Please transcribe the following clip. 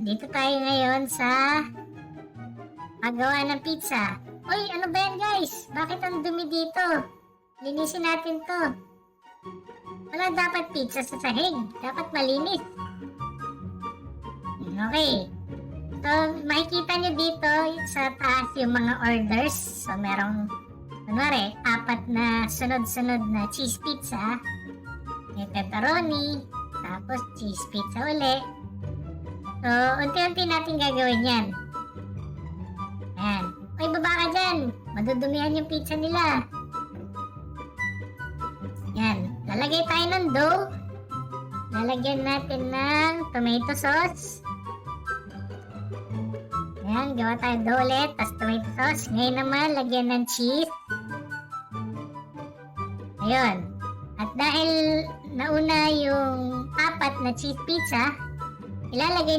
Dito tayo ngayon sa paggawa ng pizza. Uy, ano ba yan guys? Bakit ang dumi dito? Linisin natin to. Wala dapat pizza sa sahig. Dapat malinis. Okay. So, makikita nyo dito sa taas yung mga orders. So, merong, kunwari, 4 na sunod-sunod na cheese pizza. May pepperoni. Tapos, cheese pizza uli. So, unti-unti natin gagawin yan. Ayan. Uy, baba ka dyan. Madudumihan yung pizza nila. Yan. Lalagay tayo ng dough. Lalagyan natin ng tomato sauce. Ayan, gawa tayo dough ulit. Tapos tomato sauce. Ngayon naman, lagyan ng cheese. Ayun. At dahil nauna yung 4 na cheese pizza, ilalagay na